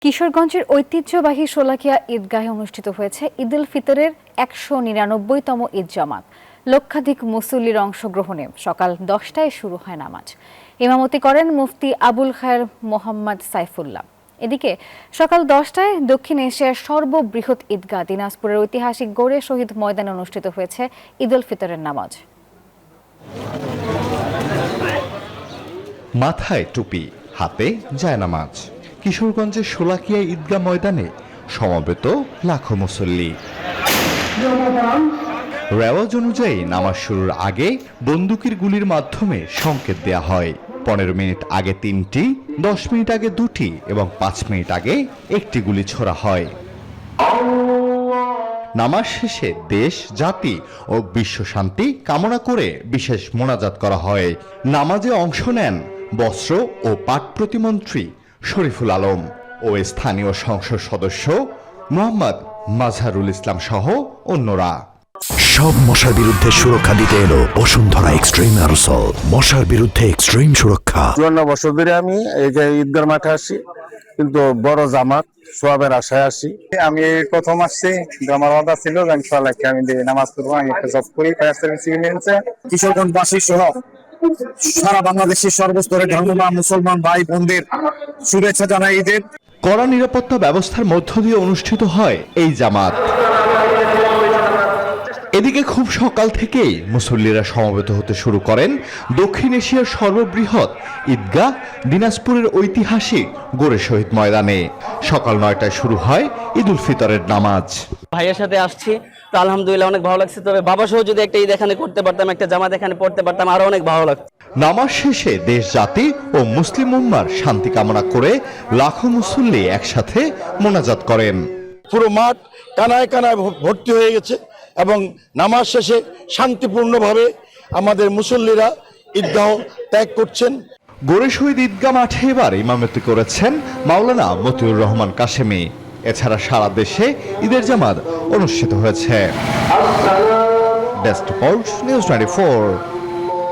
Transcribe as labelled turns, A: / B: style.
A: কিশোরগঞ্জের ঐতিহ্যবাহী শোলাকিয়া ঈদগাহে অনুষ্ঠিত হয়েছে ঈদ উল ফিতরের ১৯৯তম ঈদ জামাত। লক্ষাধিক মুসল্লির অংশগ্রহণে সকাল ১০টায় শুরু হয় নামাজ। ইমামতি করেন মুফতি আবুল খায়ের মোহাম্মদ সাইফুল্লাহ। এদিকে সকাল ১০টায় দক্ষিণ এশিয়ার সর্ববৃহৎ ঈদগাহ দিনাজপুরের ঐতিহাসিক গৌড়ে শহীদ ময়দানে অনুষ্ঠিত হয়েছে ঈদ উল ফিতরের নামাজ।
B: মাথায় টুপি, হাতে জায়নামাজ। কিশোরগঞ্জের শোলাকিয়া ঈদগাহ ময়দানে সমবেত লাখো মুসল্লি। রেওয়াজ অনুযায়ী নামাজ শুরুর আগে বন্দুকের গুলির মাধ্যমে সংকেত দেয়া হয়। ১৫ মিনিট আগে ৩টি, ১০ মিনিট আগে ২টি এবং ৫ মিনিট আগে একটি গুলি ছোড়া হয়। নামাজ শেষে দেশ, জাতি ও বিশ্ব শান্তি কামনা করে বিশেষ মোনাজাত করা হয়। নামাজে অংশ নেন বস্ত্র ও পাট প্রতিমন্ত্রী শরীফুল আলম ও স্থানীয় সংসদ সদস্য মোহাম্মদ মাজহারুল ইসলাম সহ অন্যরা।
C: সব মশার বিরুদ্ধে সুরক্ষা দিতে এলো বসুন্ধরা এক্সট্রিম অ্যারোসল। মশার বিরুদ্ধে এক্সট্রিম সুরক্ষা।
D: ৫৪ বছর ধরে আমি এই যে ঈদগার মাঠে আসি, কিন্তু বড় জামাত সোয়াবের আশায় আসি। আমি প্রথম আসছি, আমার ওয়াদা ছিল ইনশাআল্লাহ আমি নামাজ পড়বো। আমি একটা জব করি ফায়ার সার্ভিস ইউনিয়নে। কিশোরগঞ্জবাসী সহ সারা বাংলাদেশের সর্বস্তরের ধর্মপ্রাণ মুসলমান ভাই বোনদের শুভেচ্ছা জানাই ঈদের।
B: কড়া নিরাপত্তা ব্যবস্থার মধ্য দিয়ে অনুষ্ঠিত হয় এই জামাত। এদিকে খুব সকাল থেকেই মুসল্লিরা সমবেত হতে শুরু করেন দক্ষিণ এশিয়ার সর্ববৃহৎ ঈদগাহ দিনাজপুরের ঐতিহাসিক গৌড়ে শহীদ ময়দানে। সকাল ৯টায় শুরু হয় ঈদ উল ফিতরের নামাজ।
E: ভাইয়ের সাথে আসছি, তো আলহামদুলিল্লাহ অনেক ভালো লাগছে। তবে বাবা সহ যদি একটা ঈদ এখানে করতে পারতাম, একটা জামাত এখানে পড়তে পারতাম, আরো অনেক ভালো লাগতো।
B: নামাজ শেষে দেশ, জাতি ও মুসলিম উম্মার শান্তি কামনা করে লাখো মুসল্লি একসাথে মোনাজাত করেন।
F: পুরো মাঠ কানায় কানায় ভর্তি হয়ে গেছে এবং নামাজ শেষে শান্তিপূর্ণভাবে আমাদের মুসল্লিরা ঈদগাহ ত্যাগ করছেন।
B: গৌড়ে শহীদ ঈদগাহ মাঠে এবার ইমামতি করেছেন মাওলানা মতিউর রহমান কাশেমি। এছাড়া সারা দেশে ঈদের জামাত অনুষ্ঠিত হয়েছে। Desk report, news 24।